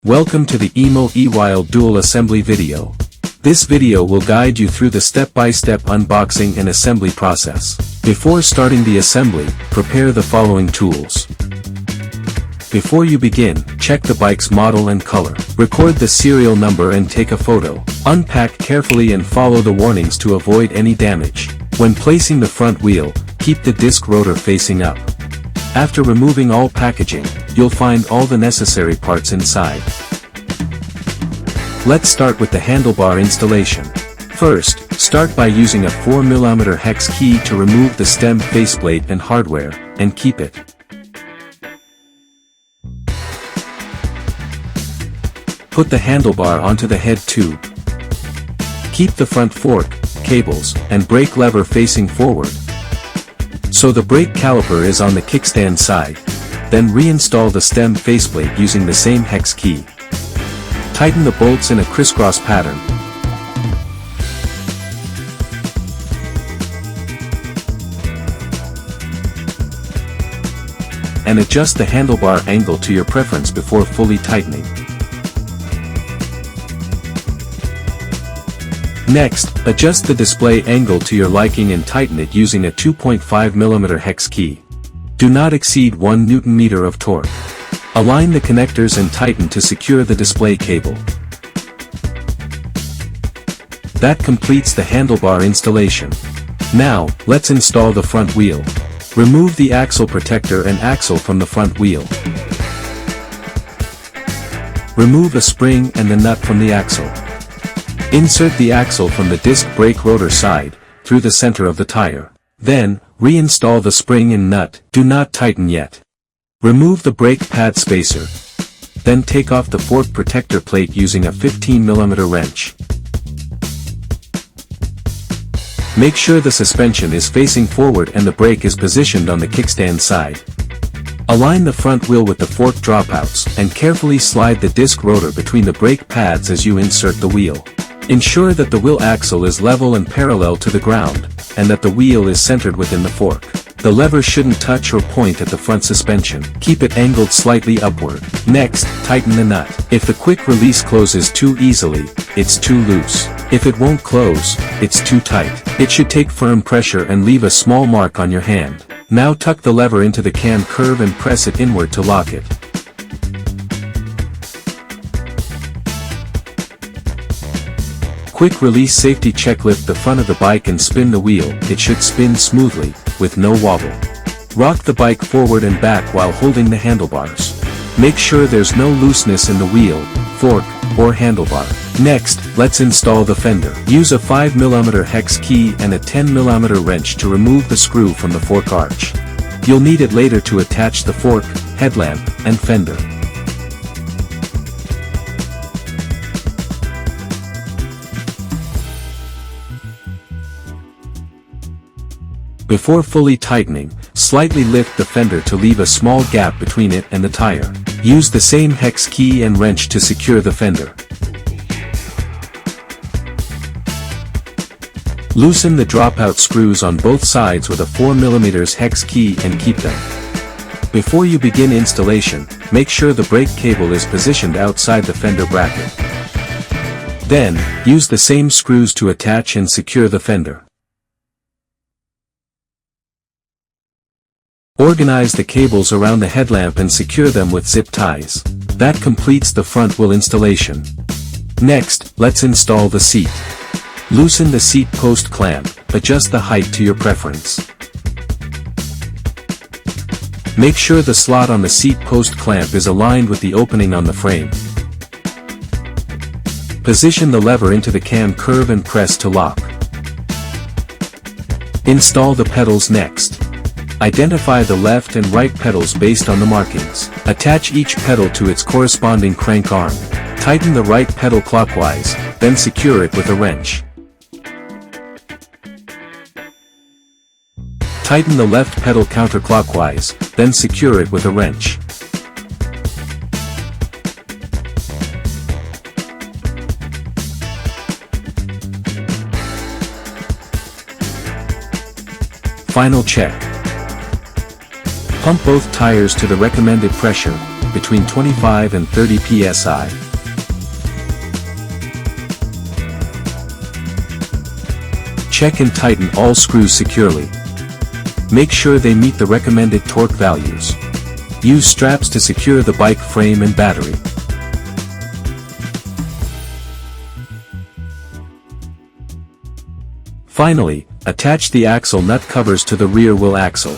Welcome to the EMMO E-Wild Dual assembly video. This video will guide you through the step-by-step unboxing and assembly process. Before starting the assembly, prepare the following tools. Before you begin, check the bike's model and color. Record the serial number and take a photo. Unpack carefully and follow the warnings to avoid any damage. When placing the front wheel, keep the disc rotor facing up. After removing all packaging, you'll find all the necessary parts inside. Let's start with the handlebar installation. First, start by using a 4mm hex key to remove the stem faceplate and hardware, and keep it. Put the handlebar onto the head tube. Keep the front fork, cables, and brake lever facing forward, so the brake caliper is on the kickstand side. Then reinstall the stem faceplate using the same hex key. Tighten the bolts in a crisscross pattern. And adjust the handlebar angle to your preference before fully tightening. Next, adjust the display angle to your liking and tighten it using a 2.5mm hex key. Do not exceed 1 Nm of torque. Align the connectors and tighten to secure the display cable. That completes the handlebar installation. Now, let's install the front wheel. Remove the axle protector and axle from the front wheel. Remove a spring and the nut from the axle. Insert the axle from the disc brake rotor side, through the center of the tire. Then, reinstall the spring and nut. Do not tighten yet. Remove the brake pad spacer. Then take off the fork protector plate using a 15mm wrench. Make sure the suspension is facing forward and the brake is positioned on the kickstand side. Align the front wheel with the fork dropouts and carefully slide the disc rotor between the brake pads as you insert the wheel. Ensure that the wheel axle is level and parallel to the ground, and that the wheel is centered within the fork. The lever shouldn't touch or point at the front suspension. Keep it angled slightly upward. Next, tighten the nut. If the quick release closes too easily, it's too loose. If it won't close, it's too tight. It should take firm pressure and leave a small mark on your hand. Now tuck the lever into the cam curve and press it inward to lock it. Quick release safety check. Lift the front of the bike and spin the wheel. It should spin smoothly, with no wobble. Rock the bike forward and back while holding the handlebars. Make sure there's no looseness in the wheel, fork, or handlebar. Next, let's install the fender. Use a 5mm hex key and a 10mm wrench to remove the screw from the fork arch. You'll need it later to attach the fork, headlamp, and fender. Before fully tightening, slightly lift the fender to leave a small gap between it and the tire. Use the same hex key and wrench to secure the fender. Loosen the dropout screws on both sides with a 4mm hex key and keep them. Before you begin installation, make sure the brake cable is positioned outside the fender bracket. Then, use the same screws to attach and secure the fender. Organize the cables around the headlamp and secure them with zip ties. That completes the front wheel installation. Next, let's install the seat. Loosen the seat post clamp, adjust the height to your preference. Make sure the slot on the seat post clamp is aligned with the opening on the frame. Position the lever into the cam curve and press to lock. Install the pedals next. Identify the left and right pedals based on the markings. Attach each pedal to its corresponding crank arm. Tighten the right pedal clockwise, then secure it with a wrench. Tighten the left pedal counterclockwise, then secure it with a wrench. Final check. Pump both tires to the recommended pressure, between 25 and 30 psi. Check and tighten all screws securely. Make sure they meet the recommended torque values. Use straps to secure the bike frame and battery. Finally, attach the axle nut covers to the rear wheel axle.